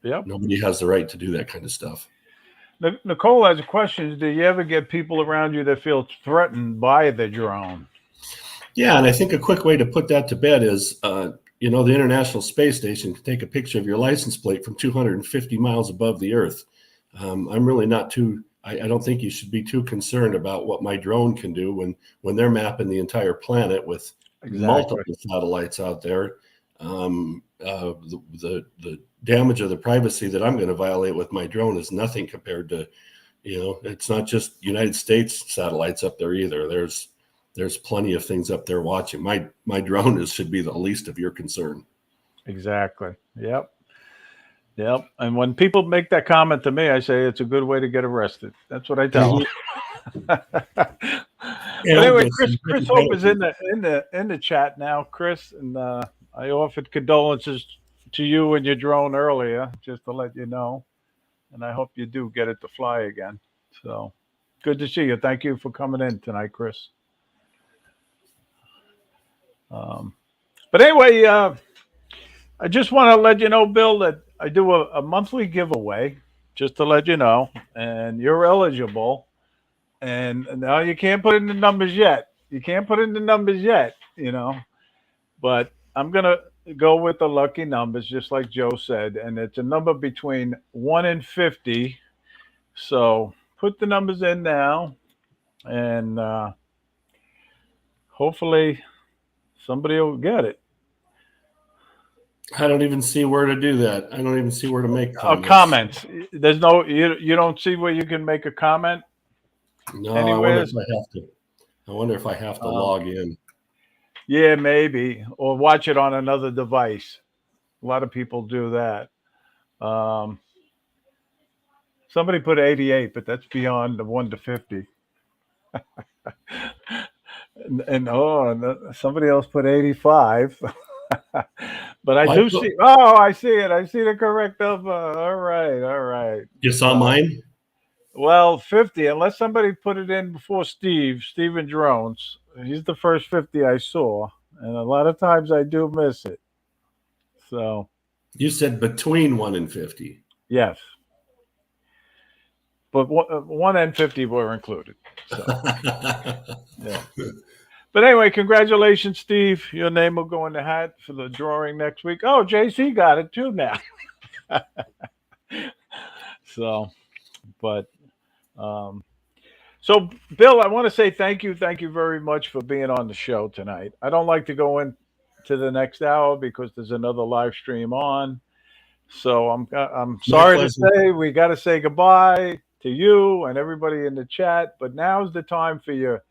Nobody has the right to do that kind of stuff. Nicole has a question. Do you ever get people around you that feel threatened by the drone? Yeah, and I think a quick way to put that to bed is, the International Space Station can take a picture of your license plate from 250 miles above the Earth. I'm really not too. I don't think you should be too concerned about what my drone can do when they're mapping the entire planet with multiple satellites out there. The damage of the privacy that I'm going to violate with my drone is nothing compared to, it's not just United States satellites up there either. There's plenty of things up there watching. My drone should be the least of your concern. Exactly. Yep. And when people make that comment to me, I say it's a good way to get arrested. That's what I tell them. Anyway, Chris Hope is in the chat now, Chris, and I offered condolences to you and your drone earlier, just to let you know, and I hope you do get it to fly again. So good to see you. Thank you for coming in tonight, Chris. But anyway, I just want to let you know, Bill, that I do a monthly giveaway, just to let you know, and you're eligible. And now you can't put in the numbers yet. But I'm going to go with the lucky numbers, just like Joe said. And it's a number between 1 and 50. So put the numbers in now. And hopefully somebody will get it. I don't even see where to do that. I don't even see where to make comments. Comments. There's no, you don't see where you can make a comment? No, anywhere? I wonder if I have to log in. Yeah, maybe, or watch it on another device. A lot of people do that. Somebody put 88, but that's beyond the 1 to 50. and somebody else put 85. But I do see. Oh, I see it. I see the correct number. All right. You saw mine? Well, 50, unless somebody put it in before Steven Drones. He's the first 50 I saw. And a lot of times I do miss it. So. You said between 1 and 50. Yes. But 1 and 50 were included. So. Yeah. But anyway, congratulations, Steve. Your name will go in the hat for the drawing next week. Oh, JC got it too now. So, but, so Bill, I want to say thank you very much for being on the show tonight. I don't like to go into the next hour because there's another live stream on. So I'm sorry to say we got to say goodbye to you and everybody in the chat. But now's the time for your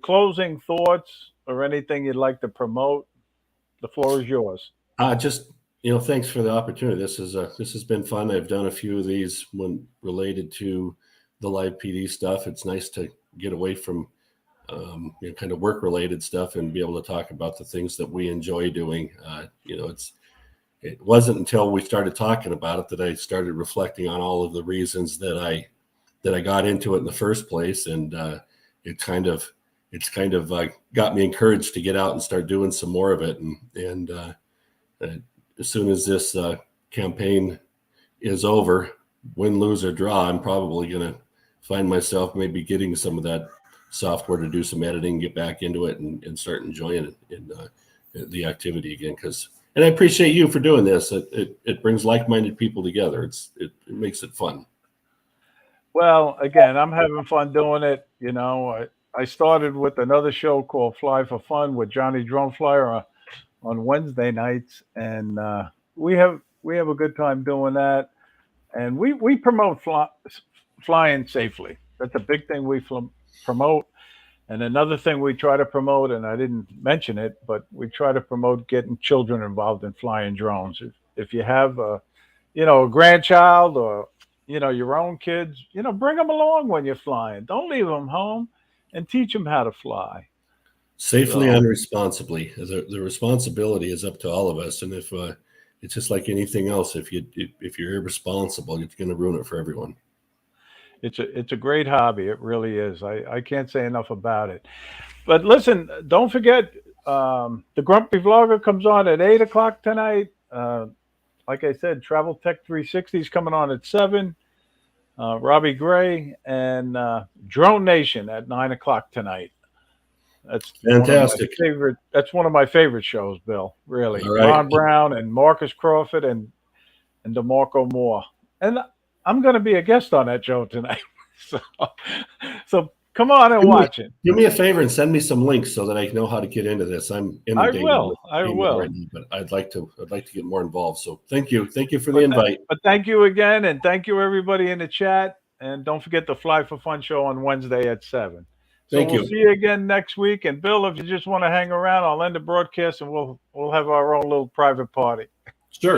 closing thoughts or anything you'd like to promote. The floor is yours. Just, thanks for the opportunity. This has been fun. I've done a few of these when related to the live PD stuff. It's nice to get away from kind of work related stuff and be able to talk about the things that we enjoy doing. It wasn't until we started talking about it that I started reflecting on all of the reasons that I got into it in the first place. And it's kind of got me encouraged to get out and start doing some more of it. And as soon as this campaign is over, win, lose, or draw, I'm probably going to find myself maybe getting some of that software to do some editing, get back into it, and start enjoying it in the activity again. And I appreciate you for doing this. It brings like-minded people together. It makes it fun. Well, again, I'm having fun doing it. I started with another show called Fly for Fun with Johnny Drone Flyer on Wednesday nights, and we have a good time doing that. And we promote flying safely. That's a big thing we promote. And another thing we try to promote, and I didn't mention it, but we try to promote getting children involved in flying drones. If you have a grandchild or your own kids, bring them along when you're flying. Don't leave them home, and teach them how to fly. Safely So and responsibly. The responsibility is up to all of us. And if it's just like anything else, if you're irresponsible, you're going to ruin it for everyone. it's a great hobby. It really is. I can't say enough about it. But listen, don't forget, the Grumpy Vlogger comes on at 8 o'clock tonight. Like I said, Travel Tech 360 is coming on at 7. Robbie Gray and Drone Nation at 9 o'clock tonight. That's Fantastic. That's one of my favorite shows, Bill. Really, All right. Ron Brown and Marcus Crawford and DeMarco Moore. And I'm going to be a guest on that show tonight. So come on and watch it. Do me a favor and send me some links so that I know how to get into this. I'm inundated. I will. Right now, but I'd like to get more involved. So thank you for the invite. But thank you again, and thank you everybody in the chat. And don't forget the Fly for Fun show on Wednesday at 7. So Thank we'll you. see you again next week. And Bill, if you just want to hang around, I'll end the broadcast and we'll have our own little private party. Sure.